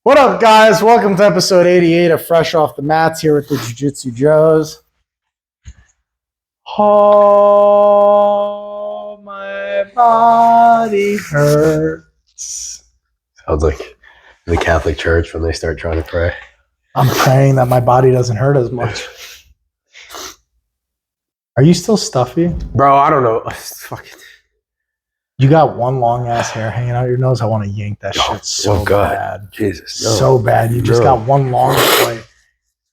What up, guys? Welcome to episode 88 of Fresh Off the Mats here with the Jiu-Jitsu Joes. Oh, my body hurts. Sounds like the Catholic Church when they start trying to pray. I'm praying that my body doesn't hurt as much. Are you still stuffy? Bro, I don't know. Fucking. You got one long ass hair hanging out your nose. I want to yank that shit so bad. Jesus. No. So bad. You just got one long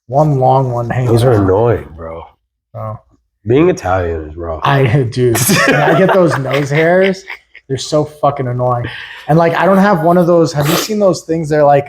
one hanging out. Those are annoying, bro. Oh. Being Italian is rough. Dude, when I get those nose hairs, they're so fucking annoying. And like, I don't have one of those. Have you seen those things? They're like,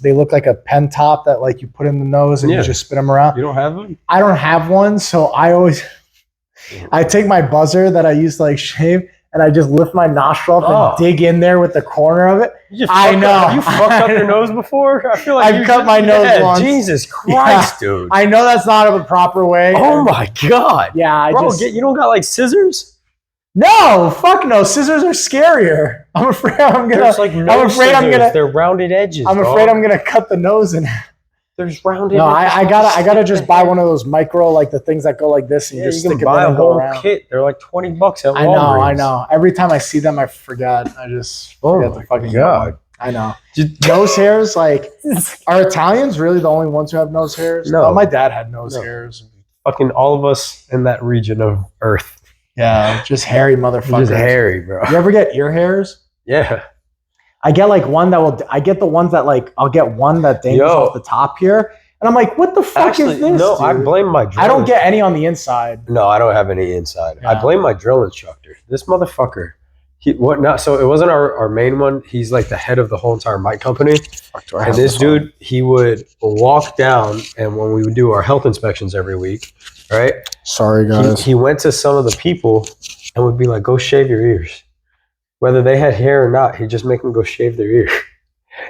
they look like a pen top that like you put in the nose and you just spin them around. You don't have them? I don't have one. So I take my buzzer that I used to like shave and I just lift my nostril up and dig in there with the corner of it. I know. You fucked up your nose before? I feel like I've cut my nose once. Jesus Christ, dude. I know that's not a proper way. Oh my God. Yeah, you don't got like scissors? No, fuck no. Scissors are scarier. I'm afraid I'm gonna. They're rounded edges. I'm afraid I'm gonna cut the nose in. There's rounded. No, I gotta just buy one of those micro, like the things that go like this, and just stick it in and go around. Kit. They're like $20 at Walgreens. I know. Every time I see them, I forget. I just forget the fucking God. I know. Nose hairs, like, are Italians really the only ones who have nose hairs? No. Oh, my dad had nose hairs. Fucking all of us in that region of Earth. Yeah, just hairy motherfuckers. Just hairy, bro. You ever get ear hairs? Yeah. I get like one I get the ones that like, I'll get one that dangles off the top here. And I'm like, what the fuck is this? No, dude? I blame my drill. I don't get any on the inside. No, I don't have any inside. Yeah. I blame my drill instructor. This motherfucker. So it wasn't our main one. He's like the head of the whole entire mic company. And this dude, he would walk down, and when we would do our health inspections every week, right? Sorry, guys. He went to some of the people and would be like, go shave your ears. Whether they had hair or not, he'd just make them go shave their ear.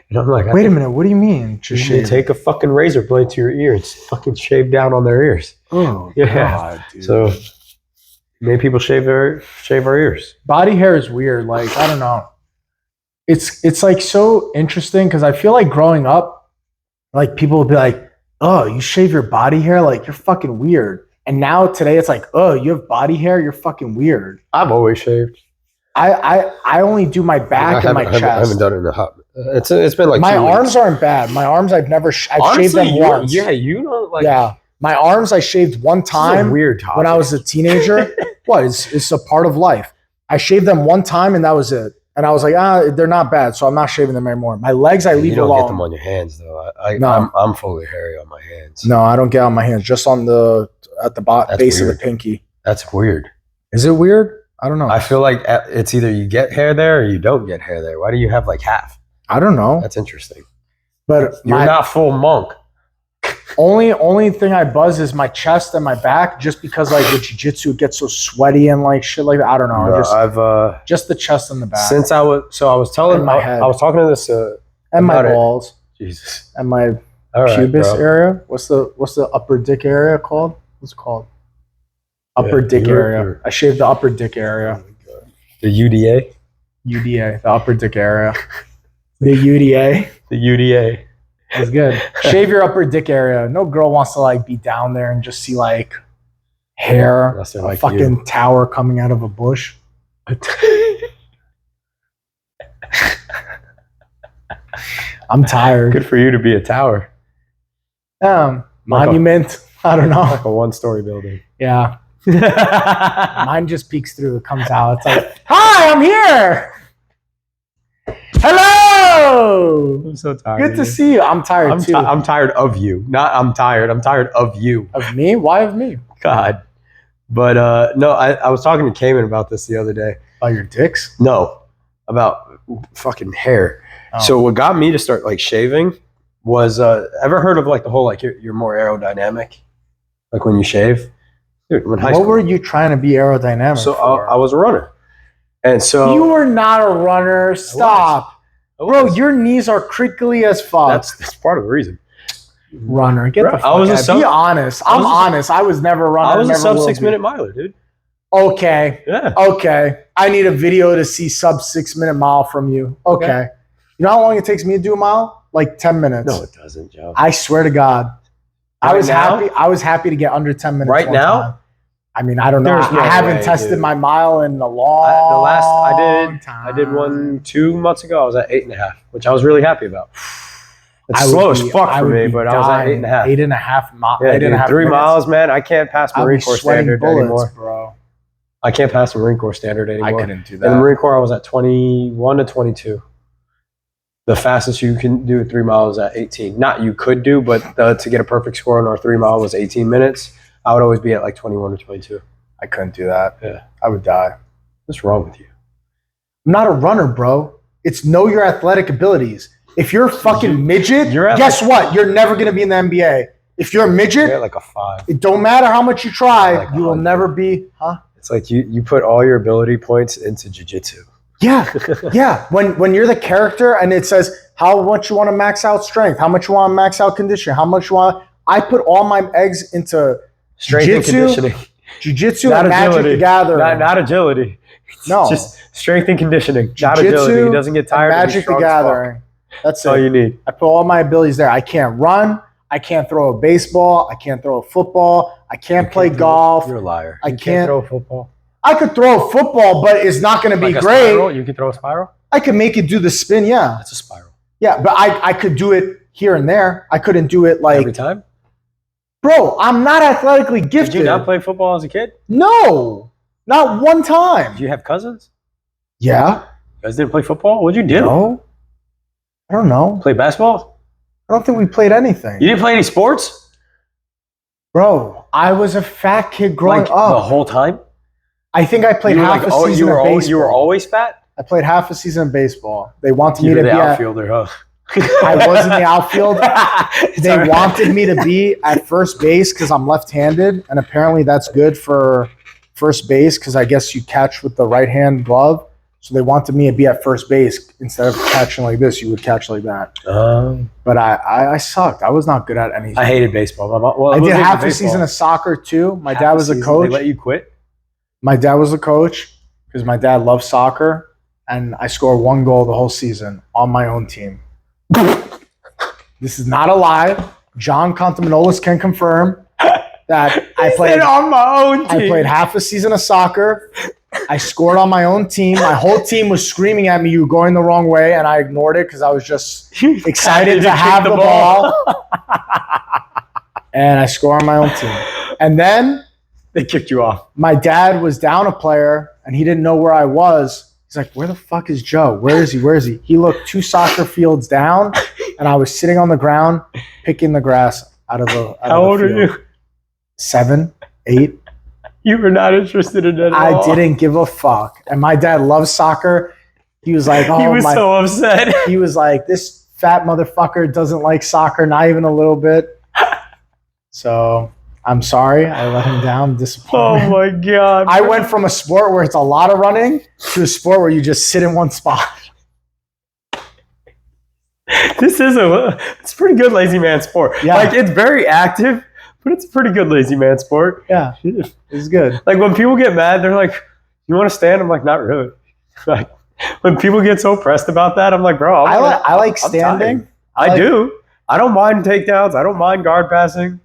And I'm like, wait a minute, what do you mean? You take a fucking razor blade to your ear and fucking shave down on their ears. Oh, yeah. God, dude. So many people shave our ears. Body hair is weird. Like, I don't know. It's like so interesting because I feel like growing up, like people would be like, oh, you shave your body hair? Like, you're fucking weird. And now today it's like, oh, you have body hair? You're fucking weird. I've always shaved. I only do my back and my chest. I haven't done it in a hot. It's been like my 2 weeks. arms aren't bad. My arms I've shaved them once. Yeah, you don't like. Yeah, my arms I shaved one time. Weird topic. When I was a teenager. What? It's a part of life. I shaved them one time and that was it. And I was like, they're not bad, so I'm not shaving them anymore. My legs I leave alone. You don't get them on your hands though. No. I'm fully hairy on my hands. No, I don't get on my hands. Just at the base of the pinky. That's weird. Is it weird? I don't know. I feel like it's either you get hair there or you don't get hair there. Why do you have like half? I don't know. That's interesting. But you're not full monk. Only thing I buzz is my chest and my back, just because like with jiu-jitsu it gets so sweaty and like shit like that. I don't know. I've just the chest and the back. Since I was talking to this and my balls. Jesus. And my pubis area. What's the upper dick area called? What's it called? Upper dick area. I shaved the upper dick area. The UDA? UDA, the upper dick area. The UDA. The UDA. That's good. Shave your upper dick area. No girl wants to like be down there and just see like hair, a fucking tower coming out of a bush. I'm tired. Good for you to be a tower. Monument. I don't know. Like a one-story building. Yeah. Mine just peeks through. It comes out. It's like, hi, I'm here. Hello. I'm so tired. Good to see you. I'm tired too. I'm tired of you. Not I'm tired. I'm tired of you. Of me? Why of me? God. But no, I was talking to Cayman about this the other day. About your dicks? No. About fucking hair. Oh. So what got me to start like shaving was ever heard of like the whole like you're more aerodynamic? Like when you shave? Dude, when high school. What were you trying to be aerodynamic So I was a runner. And so you were not a runner. Stop. Bro, your knees are crinkly as fuck. That's part of the reason. Runner. Get the fuck out. Be honest. I'm honest. I was never a runner. I was a sub 6 minute miler, dude. Okay. Yeah. Okay. I need a video to see sub 6 minute mile from you. Okay. You know how long it takes me to do a mile? like 10 minutes. No, it doesn't, Joe. I swear to God. I Right was now? happy. I was happy to get under 10 minutes. Right one now? time. I mean, I don't know. There's no I haven't way, tested dude. my mile in a long I did one 2 months ago. I was at 8.5, which I was really happy about. It's slow as fuck for me, but I was at 8.5. 8.5 miles. Yeah, dude, 3 miles, man. I can't pass Marine Corps standard anymore. Bro. I can't pass the Marine Corps standard anymore. I couldn't do In the that. Marine Corps, I was at 21 to 22. The fastest you can do 3 miles at 18. Not you could do, but to get a perfect score on our 3 mile was 18 minutes. I would always be at like 21 or 22. I couldn't do that. Yeah. I would die. What's wrong with you? I'm not a runner, bro. It's know your athletic abilities. If you're a fucking midget, you're at guess what? You're never going to be in the NBA. If you're a You're midget, at like a 5. it don't matter how much you try, Like you will 100. never be, huh? It's like you put all your ability points into jiu-jitsu. Yeah, yeah. When you're the character and it says how much you want to max out strength, how much you want to max out conditioning, how much you want. I put all my eggs into Strength and conditioning. jiu-jitsu Not and Magic agility. the Gathering. Not agility. No. Just strength and conditioning. Not Jiu-jitsu agility. He doesn't get tired. and and he's Magic the strong as fuck. Gathering. That's That's all it. you need. I put all my abilities there. I can't run. I can't throw a baseball. I can't throw a football. I can't play golf. You're a liar. I You can't- throw a football. I could throw a football, but it's not going to be Like a great. spiral? You can throw a spiral? I could make it do the spin, yeah. That's a spiral. Yeah, but I could do it here and there. I couldn't do it like, Every time? bro, I'm not athletically Did gifted. you not play football as a kid? No, not one time. Did you have cousins? Yeah. You guys didn't play football? What'd you do? No. I don't know. Play basketball? I don't think we played anything. You didn't play any sports? Bro, I was a fat kid growing Like up. the whole time? I think I played You were half like, a oh, season you were of al- baseball. you were always fat? I played half a season of baseball. They wanted You me were to the be at, outfielder, huh? I was in the outfield. It's They all right. wanted me to be at first base because I'm left-handed, and apparently that's good for first base because I guess you catch with the right-hand glove. So they wanted me to be at first base instead of catching like this. You would catch like that. But I sucked. I was not good at anything. I hated baseball. I did half a season of soccer too. My dad was a coach. They let you quit? My dad was a coach because my dad loved soccer, and I scored 1 goal the whole season on my own team. This is not a lie. John Contaminolis can confirm that I played on my own I played half a season of soccer. I scored on my own team. My whole team was screaming at me, "You were going the wrong way," and I ignored it because I was just excited to have the ball. And I scored on my own team. And then They kicked you off. my dad was down a player, and he didn't know where I was. He's like, "Where the fuck is Joe? Where is he? Where is he?" He looked 2 soccer fields down, and I was sitting on the ground picking the grass out of the How old are field. you? 7, 8. You were not interested in it at all. I didn't give a fuck. And my dad loves soccer. He was like, He was so upset. he was like, this fat motherfucker doesn't like soccer, not even a little bit. So I'm sorry. I let him down. Oh Disappointment. my god. I went from a sport where it's a lot of running to a sport where you just sit in one spot. It's a pretty good lazy man sport. Yeah. Like it's very active, but it's a pretty good lazy man sport. Yeah, it's good. Like when people get mad, they're like, "You want to stand?" I'm like, "Not really." Like when people get so pressed about that, I'm like, "Bro, I like I'm standing. tired. I do. I don't mind takedowns. I don't mind guard passing.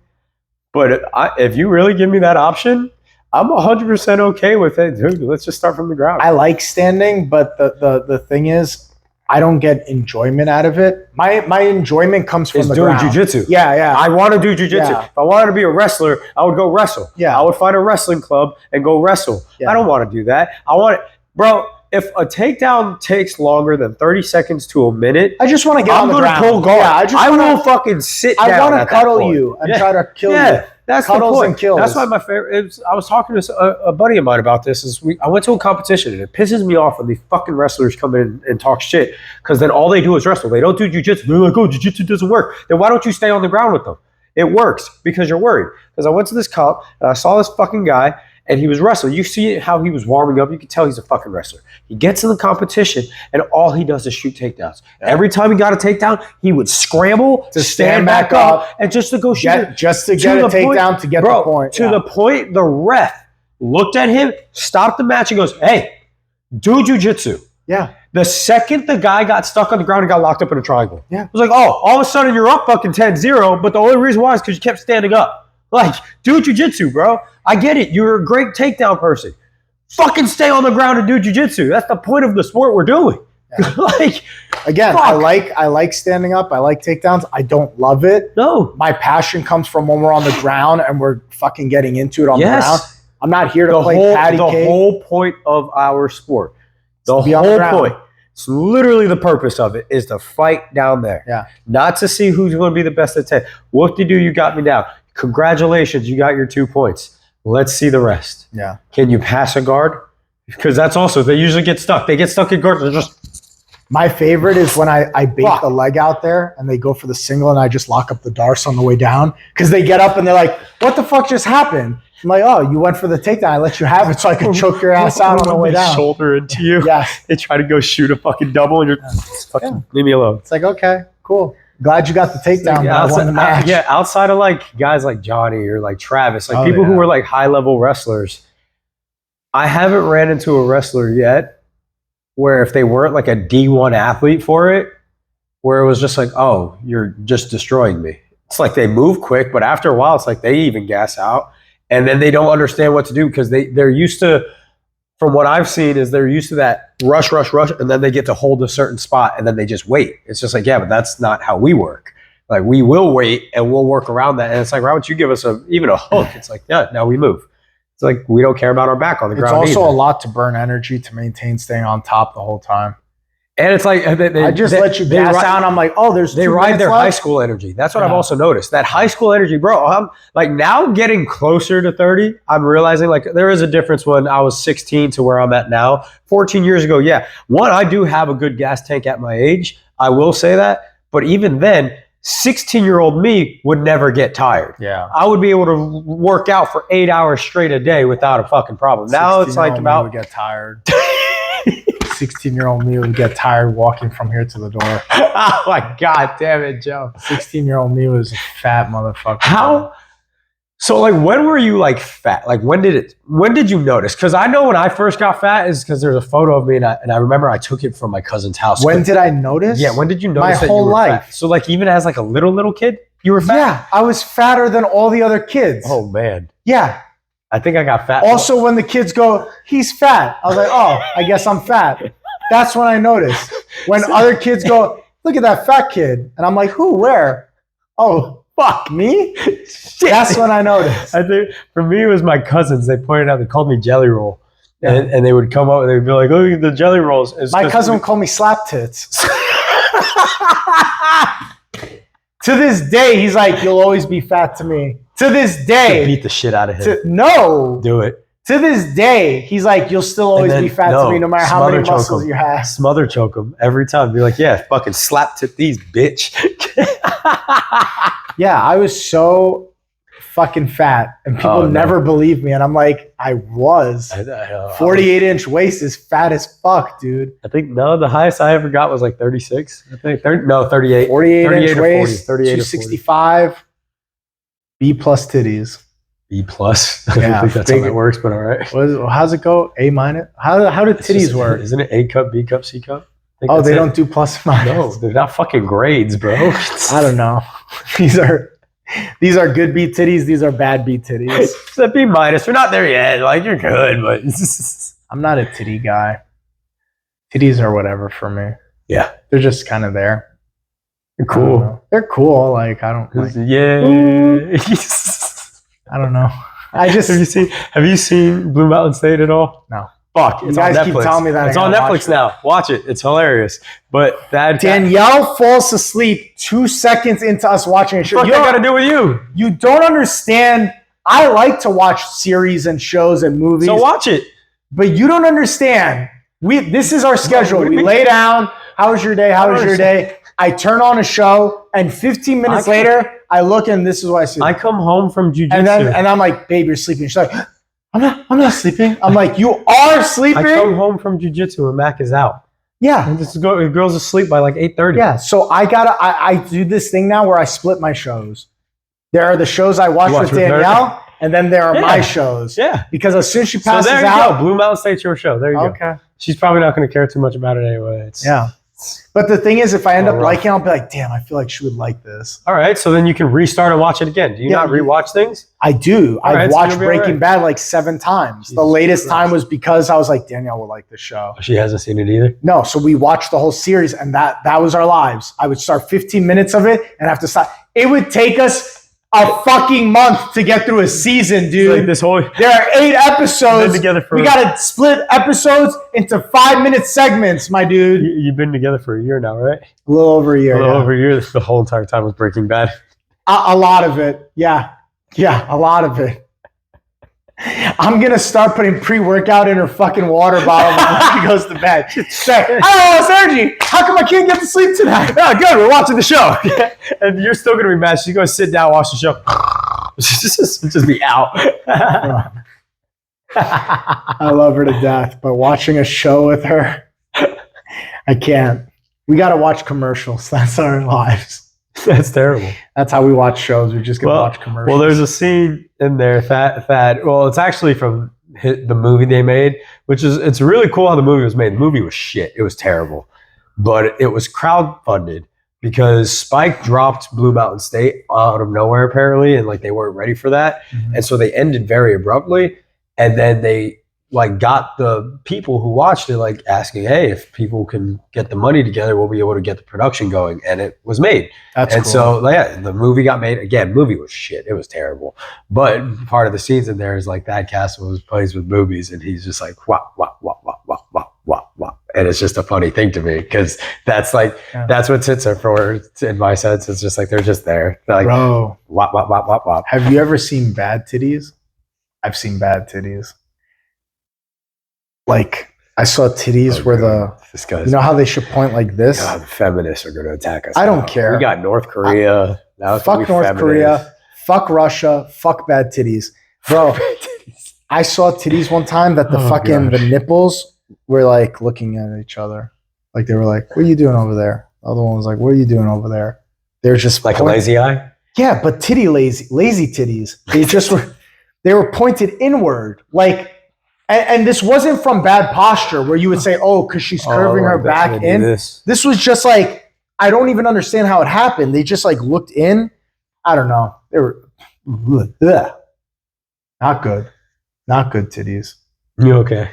But if you really give me that option, I'm 100% okay with it, dude. Let's just start from the ground. I like standing, but the thing is, I don't get enjoyment out of it. My enjoyment comes from It's the doing ground. jujitsu. Yeah, yeah. I want to do jujitsu. Yeah. If I wanted to be a wrestler, I would go wrestle. Yeah. I would find a wrestling club and go wrestle. Yeah. I don't want to do that. Bro, if a takedown takes longer than 30 seconds to a minute, I just want to get I'm on the going to ground. pull guard. Yeah, I wanna, will fucking sit down. I want at to that cuddle point. you and Yeah. try to kill Yeah. you. That's Cuddles the point. and kills. That's why my favorite. I was talking to a buddy of mine about this. I went to a competition and it pisses me off when these fucking wrestlers come in and talk shit because then all they do is wrestle. They don't do jujitsu. They're like, "Oh, jujitsu doesn't work." Then why don't you stay on the ground with them? It works because you're worried. Because I went to this comp and I saw this fucking guy and he was wrestling. You see how he was warming up. You can tell he's a fucking wrestler. He gets in the competition and all he does is shoot takedowns. Every time he got a takedown, he would scramble To stand back up and just to go shoot it. Just to get a the point- takedown to get Bro, the point. to yeah. the point the ref looked at him, stopped the match, and goes, "Hey, do jujitsu." Yeah. The second the guy got stuck on the ground and got locked up in a triangle. Yeah. It was like, oh, all of a sudden you're up fucking 10-0, but the only reason why is because you kept standing up. Like, do jujitsu, bro. I get it. You're a great takedown person. Fucking stay on the ground and do jujitsu. That's the point of the sport we're doing. Yeah. Like, again, fuck. I like standing up. I like takedowns. I don't love it. No. My passion comes from when we're on the ground and we're fucking getting into it on the ground. I'm not here to play patty cake. The whole point of our sport. The whole point. It's literally the purpose of it is to fight down there. Yeah. Not to see who's going to be the best at 10. Whoop-de-doo, you got me down. Congratulations, you got your 2 points. Let's see the rest. Yeah. Can you pass a guard? Because that's also, they usually get stuck. They get stuck in guards. They're just... My favorite is when I bait the leg out there and they go for the single and I just lock up the darce on the way down because they get up and they're like, what the fuck just happened? I'm like, oh, you went for the takedown. I let you have it so I could choke your ass out on the way down. Shoulder into you. Yeah. They try to go shoot a fucking double and you're fucking leave me alone. It's like, okay, cool. Glad you got the takedown. Like, I won the match. Yeah, outside of like guys like Johnny or like Travis, like people who are like high level wrestlers, I haven't ran into a wrestler yet where if they weren't like a D1 athlete for it, where it was just like, oh, you're just destroying me. It's like they move quick, but after a while, it's like they even gas out. And then they don't understand what to do because they're used to, from what I've seen, is they're used to that rush, and then they get to hold a certain spot and then they just wait. It's just like, yeah, but that's not how we work. Like we will wait and we'll work around that. And it's like, why don't you give us even a hook? It's like, yeah, now we move. It's like we don't care about our back on the ground. It's also either. a lot to burn energy to maintain staying on top the whole time. And it's like I just let you gas out. I'm like, oh, they ride their high school energy. That's what I've also noticed. That high school energy, bro. I'm like now getting closer to 30. I'm realizing like there is a difference when I was 16 to where I'm at now. 14 years ago, yeah. One, I do have a good gas tank at my age. I will say that. But even then, 16-year-old me would never get tired. Yeah, I would be able to work out for 8 hours straight a day without a fucking problem. Now it's like about would get tired. 16-year-old me would get tired walking from here to the door. Oh my god, damn it, Joe! 16-year-old me was a fat motherfucker. How? So like, when were you like fat? Like, when did you notice? Because I know when I first got fat is because there's a photo of me and I remember I took it from my cousin's house. When did I notice? Yeah, when did you notice? My whole life. Fat? So like, even as like a little kid, you were fat. Yeah, I was fatter than all the other kids. Oh man. Yeah. I think I got fat. Also, when the kids go, he's fat. I was like, oh, I guess I'm fat. That's when I noticed. When other kids go, look at that fat kid. And I'm like, who, where? Oh, fuck, me? Shit. That's when I noticed. I think for me, it was my cousins. They pointed out, they called me Jelly Roll. Yeah. And they would come up and they'd be like, look at the Jelly Rolls. My cousin would call me Slap Tits. To this day, he's like, you'll always be fat to me. To this day. Beat the shit out of him. No. Do it. To this day, he's like, you'll still always be fat to me no matter how many muscles you have. Smother choke him every time. Be like, yeah, fucking slap tip these, bitch. Yeah, I was so fucking fat and people never believed me. And I'm like, I was. 48-inch waist is fat as fuck, dude. I think, the highest I ever got was like 36. I think, 38. 48-inch waist, 265, B+ titties. B+. I don't think that's how that works, but all right. How's it go? A-? How do titties work? Isn't it A cup, B cup, C cup? Oh, they don't do plus minus. No, they're not fucking grades, bro. I don't know. These are good B titties. These are bad B titties. It's a B-. We're not there yet. Like, you're good, but I'm not a titty guy. Titties are whatever for me. Yeah, they're just kind of there. They're cool. They're cool. Like, I don't like. Yeah. I don't know. Have you seen Blue Mountain State at all? No. Fuck. You guys keep telling me that. It's on Netflix now. Watch it. It's hilarious. But Danielle falls asleep 2 seconds into us watching a show. What got to do with you? You don't understand. I like to watch series and shows and movies. So watch it. But you don't understand. This is our schedule. We lay down. How was your day? How was your day? I turn on a show, and 15 minutes later, I look and this is what I see. I come home from jiu-jitsu. And I'm like, babe, you're sleeping. She's like, I'm not sleeping. I'm like, you are sleeping? I come home from jiu-jitsu and Mac is out. Yeah. And the girl's asleep by like 8:30. Yeah. So I do this thing now where I split my shows. There are the shows I watch with Danielle, and then there are my shows. Yeah. Because as soon as she passes there you out. go. Blue Mountain State's your show. There you go. Okay. she's probably not going to care too much about it anyway. Yeah. But the thing is, if I end up liking it, I'll be like, damn, I feel like she would like this. All right. So then you can restart and watch it again. Do you not rewatch things? I do. I've watched so Breaking Bad like 7 times. The latest time was because I was like, Danielle will like the show. She hasn't seen it either? No. So we watched the whole series, and that was our lives. I would start 15 minutes of it and have to stop. It would take us a fucking month to get through a season, dude. Like this whole there are 8 episodes. We got to split episodes into 5-minute segments, my dude. You've been together for a year now, right? A little over a year. Over a year. The whole entire time was Breaking Bad. A lot of it. Yeah. Yeah, a lot of it. I'm going to start putting pre-workout in her fucking water bottle when she goes to bed. Say, oh, Sergi, how come I can't get to sleep tonight? Oh, good. We're watching the show. And you're still going to be mad. She's going to sit down, watch the show. just be out. I love her to death, but watching a show with her, I can't. We got to watch commercials. That's our lives. That's terrible. That's how we watch shows. We just get to watch commercials. Well, there's a scene in there, Thad. Well, it's actually from the movie they made, it's really cool how the movie was made. The movie was shit. It was terrible. But it was crowdfunded because Spike dropped Blue Mountain State out of nowhere, apparently, and like they weren't ready for that. Mm-hmm. And so they ended very abruptly. And then they like got the people who watched it like asking, hey, if people can get the money together, we'll be able to get the production going. And it was made. That's cool. So yeah, the movie got made. Again, movie was shit. It was terrible. But part of the scenes in there is like Thad Castle plays with boobies and he's just like wah, wah, wah, wah, wah, wah, wah, wah. And it's just a funny thing to me because that's like that's what tits are for in my sense. It's just like they're just there. They're like, bro, wah, wah, wah, wah, wah. Have you ever seen bad titties? I've seen bad titties. Like, I saw titties where you know how they should point like this? God, the feminists are going to attack us. I don't care. We got North Korea. Fuck North Korea. Fuck Russia. Fuck bad titties. Bro, I saw titties one time that the nipples were like looking at each other. Like, they were like, what are you doing over there? The other one was like, what are you doing over there? They're just like a lazy eye? Yeah, but lazy titties. They were pointed inward. Like, and this wasn't from bad posture where you would say, oh, because she's curving her back in. This was just like, I don't even understand how it happened. They just like looked in. I don't know. They were not good. Not good titties. You okay?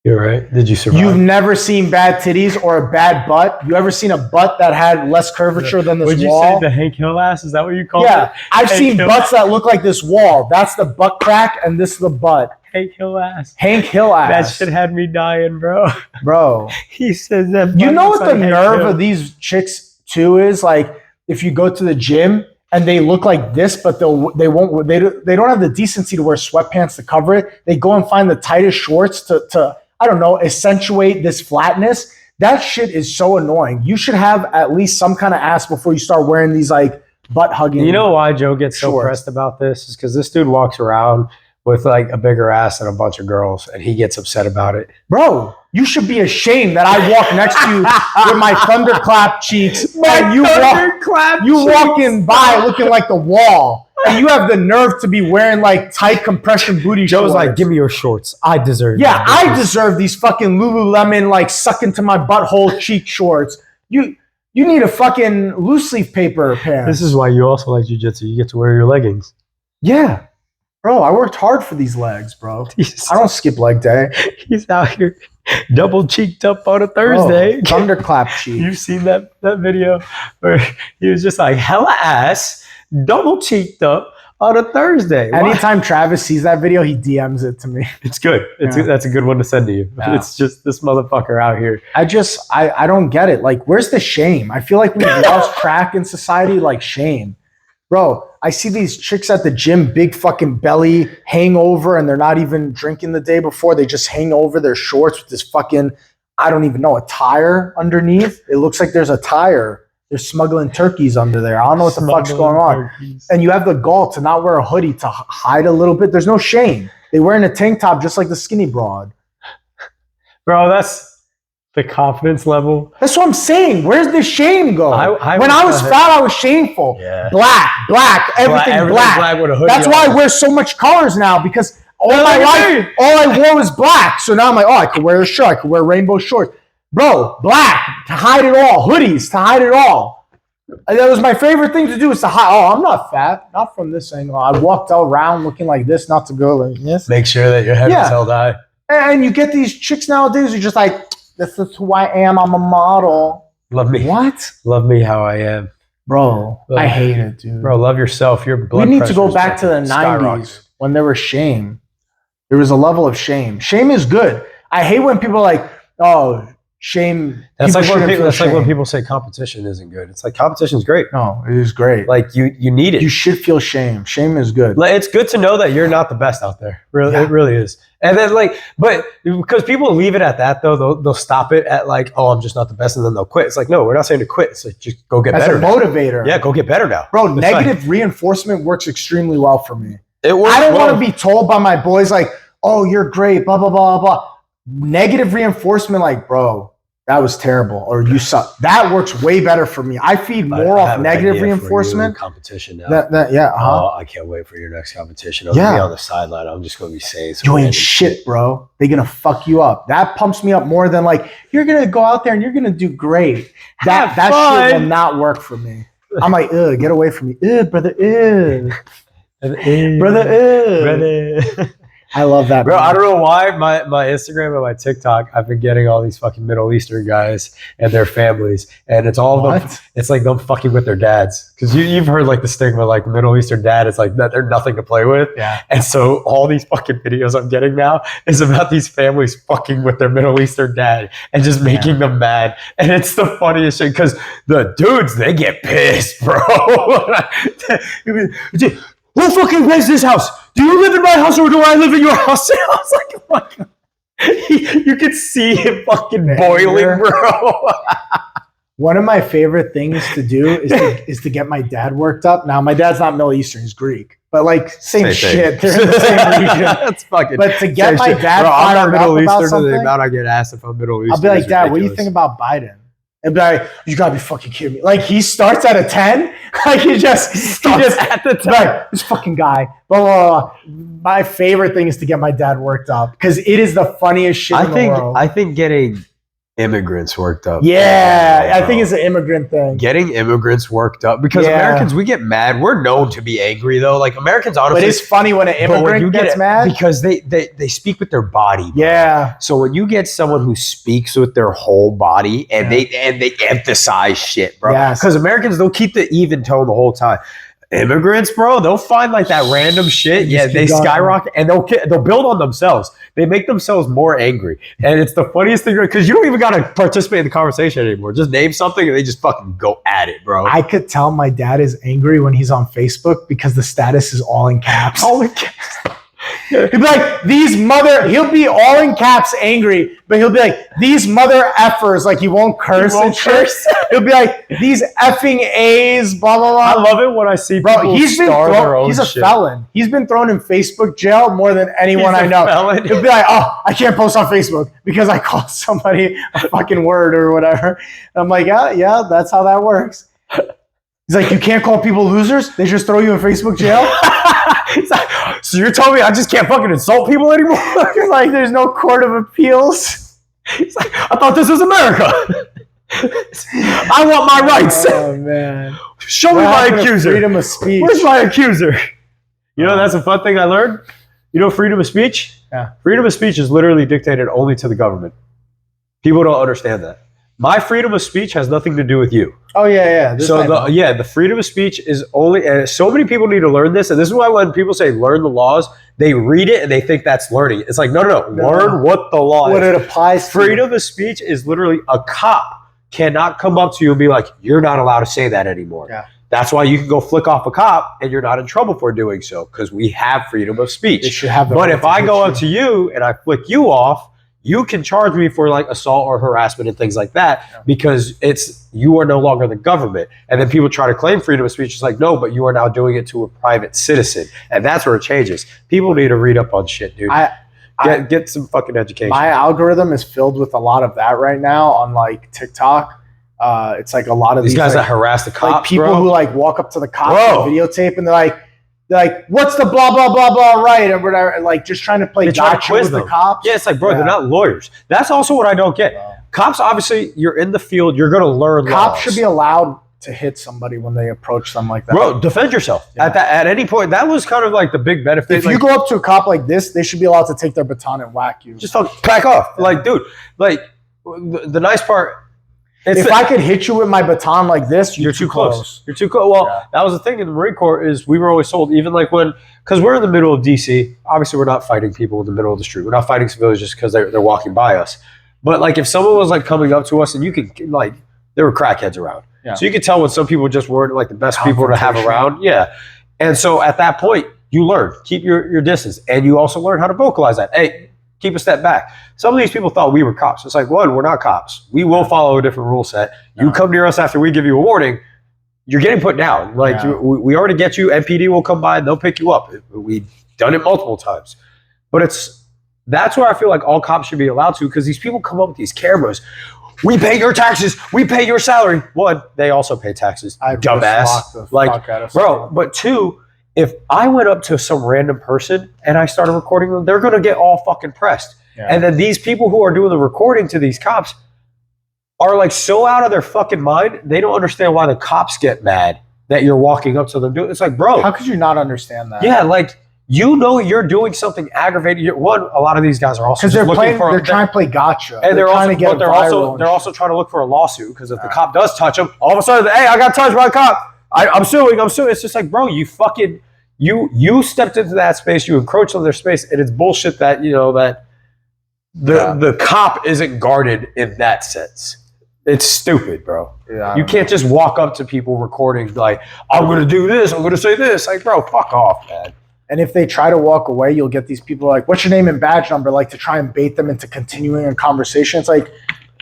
You're right. Did you survive? You've never seen bad titties or a bad butt? You ever seen a butt that had less curvature than this wall? Would you say the Hank Hill ass? Is that what you call it? Yeah. I've seen butts that look like this wall. That's the butt crack, and this is the butt. Hank Hill ass. Hank Hill ass. That shit had me dying, bro. Bro. He says that. You know what the nerve of these chicks, too, is? Like, if you go to the gym, and they look like this, but they don't have the decency to wear sweatpants to cover it. They go and find the tightest shorts to I don't know, accentuate this flatness. That shit is so annoying. You should have at least some kind of ass before you start wearing these like butt hugging. You know why Joe gets so pressed about this? Is because this dude walks around with like a bigger ass than a bunch of girls, and he gets upset about it. Bro, you should be ashamed that I walk next to you with my thunderclap cheeks, and you walking by looking like the wall. And you have the nerve to be wearing like tight compression booty shorts. Joe's like, give me your shorts. I deserve them. Yeah, I deserve these fucking Lululemon like suck into my butthole cheek shorts. You need a fucking loose leaf paper pants. This is why you also like jiu-jitsu. You get to wear your leggings. Yeah. Bro, I worked hard for these legs, bro. I don't skip leg day. He's out here double cheeked up on a Thursday. Thunderclap cheek. You've seen that video where he was just like hella ass, double cheeked up on a Thursday. Anytime Travis sees that video, he DMs it to me. It's good. That's a good one to send to you. Yeah. It's just this motherfucker out here. I don't get it. Like, where's the shame? I feel like we've lost track in society, like shame. Bro, I see these chicks at the gym, big fucking belly, hangover, and they're not even drinking the day before. They just hang over their shorts with this fucking, I don't even know, a tire underneath. It looks like there's a tire. They're smuggling turkeys under there. I don't know what the fuck's going on. And you have the gall to not wear a hoodie to hide a little bit. There's no shame. They're wearing a tank top just like the skinny broad. Bro, that's the confidence level. That's what I'm saying. Where's the shame go? When I was fat, I was shameful. Yeah. Black, everything black. That's why I wear so much colors now, because all my life, all I wore was black. So now I'm like, oh, I could wear a shirt. I could wear rainbow shorts. Bro, black to hide it all. Hoodies to hide it all. And that was my favorite thing to do is to hide. Oh, I'm not fat. Not from this angle. I walked around looking like this, not to go like this. Make sure that your head is held high. And you get these chicks nowadays who are just like, this is who I am. I'm a model. Love me. What? Love me how I am. Bro, I hate it, dude. Bro, love yourself. Your blood We need to go pressure is back to the fucking 90s when there was shame. There was a level of shame. Shame is good. I hate when people are like, oh, shame. That's like when people say competition isn't good. It's like competition is great. No, it is great. Like you need it. You should feel shame. Shame is good. Like, it's good to know that you're not the best out there. Really, Yeah. It really is. And then but because people leave it at that though, they'll stop it at like, oh, I'm just not the best, and then they'll quit. It's like, no, we're not saying to quit. It's like, just go get As better. a motivator. Yeah, go get better now. Bro, It's negative reinforcement works extremely well for me. It works. I don't want to be told by my boys like, oh, you're great, blah, blah, blah, blah. Negative reinforcement like, bro, that was terrible, or you suck. That works way better for me. I feed more off negative reinforcement. Competition now. Yeah. I can't wait for your next competition. I'm gonna be on the sideline. I'm just gonna be saying some You ain't random shit, bro. They're gonna fuck you up. That pumps me up more than like, you're gonna go out there and you're gonna do great. That shit will not work for me. I'm like, ugh, get away from me. Ugh, brother, ugh. Brother. I love that, bro. I don't know why my Instagram and my TikTok, I've been getting all these fucking Middle Eastern guys and their families, and it's all of them. It's like them fucking with their dads, because you've heard like the stigma, like Middle Eastern dad is like that they're nothing to play with. Yeah. And so all these fucking videos I'm getting now is about these families fucking with their Middle Eastern dad and just making them mad, and it's the funniest shit because the dudes, they get pissed, bro. Who fucking rents this house? Do you live in my house or do I live in your house? And I was like, oh my God. You could see it fucking boiling, bro. One of my favorite things to do is to get my dad worked up. Now, my dad's not Middle Eastern, he's Greek. But like, same shit. They're in the same region. That's fucking. But to get my dad fired up about something, the amount I get asked if I'm Middle Eastern. I'll be like, Dad, what do you think about Biden? And be like, you gotta be fucking kidding me. Like, he starts at a 10. Like, he just at the 10. Like, this fucking guy. Blah, blah, blah. My favorite thing is to get my dad worked up because it is the funniest shit in the world. I think getting immigrants worked up. Yeah, I think it's an immigrant thing. Getting immigrants worked up because Americans, we get mad. We're known to be angry though. Like Americans, honestly. But it's funny when an immigrant gets mad because they speak with their body. Bro. Yeah. So when you get someone who speaks with their whole body and they emphasize shit, bro. Because Americans, they'll keep the even tone the whole time. Immigrants, bro, they'll find like that random shit. Yeah, they skyrocket and they'll build on themselves. They make themselves more angry. And it's the funniest thing because you don't even got to participate in the conversation anymore. Just name something and they just fucking go at it, bro. I could tell my dad is angry when he's on Facebook because the status is all in caps. All in caps. He'll be like, he'll be all in caps angry, but he'll be like, these mother effers, like he won't curse and shit. He'll be like, these effing A's, blah, blah, blah. I love it when I see people star their own shit. He's a felon. He's been thrown in Facebook jail more than anyone I know. Felon. He'll be like, oh, I can't post on Facebook because I called somebody a fucking word or whatever. And I'm like, yeah, that's how that works. He's like, you can't call people losers? They just throw you in Facebook jail? Like, so you're telling me I just can't fucking insult people anymore? He's like, there's no court of appeals. He's like, I thought this was America. I want my rights. Oh, man. Show me my accuser. Freedom of speech. Where's my accuser? You know, that's a fun thing I learned. You know, freedom of speech? Yeah. Freedom of speech is literally dictated only to the government. People don't understand that. My freedom of speech has nothing to do with you. Oh, yeah. The freedom of speech is only, and so many people need to learn this, and this is why when people say learn the laws, they read it and they think that's learning. It's like, no. Learn what the law is. What it applies to. Freedom of speech is literally a cop cannot come up to you and be like, you're not allowed to say that anymore. Yeah. That's why you can go flick off a cop and you're not in trouble for doing so, because we have freedom of speech. They should have but if I go up to you and I flick you off, you can charge me for like assault or harassment and things like that because you are no longer the government. And then people try to claim freedom of speech. It's like, no, but you are now doing it to a private citizen. And that's where it changes. People need to read up on shit, dude. Get some fucking education. My algorithm is filled with a lot of that right now on like TikTok. It's like a lot of these guys like, that harass the cops, like people who like walk up to the cops and videotape and they're like, They're like, what's the blah blah blah blah right, and whatever, and like just trying to play They try to gotcha quiz with the them. cops. Yeah, it's like, bro, they're not lawyers. That's also what I don't get. Bro. Cops, obviously, you're in the field. You're going to learn Cops laws. should be allowed to hit somebody when they approach them like that. Bro, defend yourself. Yeah. At any point, that was kind of like the big benefit. If you go up to a cop like this, they should be allowed to take their baton and whack you. just fucking back off. Like, dude, like, the nice part, If I could hit you with my baton like this, you're too close. You're too close. Well, Yeah. that was the thing in the Marine Corps is we were always told, even like when, because we're in the middle of DC, obviously we're not fighting people in the middle of the street. We're not fighting civilians just because they're walking by us. But like if someone was like coming up to us and you could like, there were crackheads around. Yeah. So you could tell when some people just weren't like the best people to have Confrontation. around. Yeah. And so at that point, you learn, keep your distance. And you also learn how to vocalize that. Hey, keep a step back. Some of these people thought we were cops. It's like, one, we're not cops. We will follow a different rule set. You No. come near us after we give you a warning, you're getting put down. Like Yeah. we already get you. MPD will come by and they'll pick you up. We've done it multiple times. But that's where I feel like all cops should be allowed to, because these people come up with these cameras. We pay your taxes. We pay your salary. One, they also pay taxes. I Dumbass. Like, bro, but two, if I went up to some random person and I started recording them, they're going to get all fucking pressed. Yeah. And then these people who are doing the recording to these cops are like so out of their fucking mind, they don't understand why the cops get mad that you're walking up to them. It's like, bro. How could you not understand that? Yeah, like, you know you're doing something aggravating. One, a lot of these guys are also Because just looking for. they're trying to play gotcha. And they're trying also, to get but they're viral and also trying to look for a lawsuit, because if the Yeah. cop does touch them, all of a sudden, hey, I got touched by a cop. I'm suing. It's just like, bro, you fucking you stepped into that space, you encroached on their space, and it's bullshit that that the cop isn't guarded in that sense. It's stupid, bro. Yeah, You can't just walk up to people recording like, I'm gonna do this, I'm gonna say this. Like, bro, fuck off, man. And if they try to walk away, you'll get these people like, what's your name and badge number? Like to try and bait them into continuing a conversation. It's like,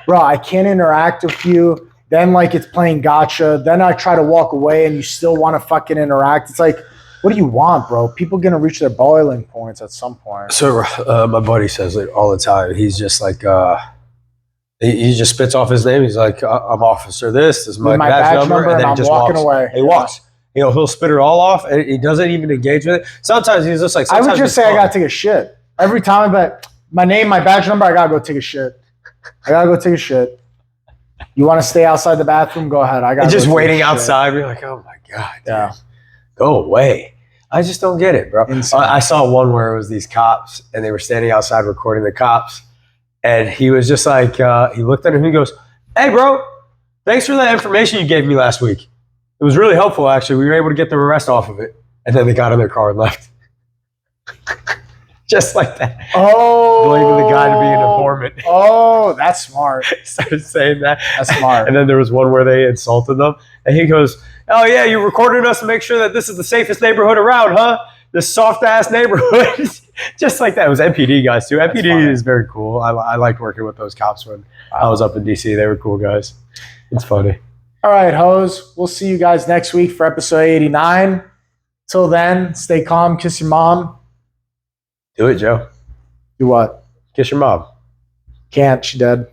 bro, I can't interact with you. Then like it's playing gotcha. Then I try to walk away and you still want to fucking interact. It's like, what do you want, bro? People gonna reach their boiling points at some point. So my buddy says it all the time. He's just like, he just spits off his name. He's like, I'm officer this is my badge number, and then I'm he just walking walks. away. He walks. He'll spit it all off, and he doesn't even engage with it. Sometimes he's just like, I would sometimes just it's say I fun. gotta take a shit. Every time I bet my name, my badge number, I gotta go take a shit. I gotta go take a shit. You want to stay outside the bathroom? Go ahead. I got And just waiting outside. You're like, oh my god, dude, Yeah. go away. I just don't get it, bro. Insane. I saw one where it was these cops, and they were standing outside recording the cops, and he was just like, he looked at him and he goes, "Hey, bro, thanks for that information you gave me last week. It was really helpful, actually. We were able to get the arrest off of it." And then they got in their car and left. Just like that. Oh, Blaming the guy to be an informant. Oh, that's smart. Started saying that. That's smart. And then there was one where they insulted them. And he goes, "Oh, yeah, you recorded us to make sure that this is the safest neighborhood around, huh? This soft-ass neighborhood." Just like that. It was MPD guys, too. That's MPD funny. is very cool. I liked working with those cops when I was up in D.C. They were cool guys. It's funny. All right, hoes. We'll see you guys next week for episode 89. Till then, stay calm. Kiss your mom. Do it, Joe. Do what? Kiss your mom. Can't. She dead.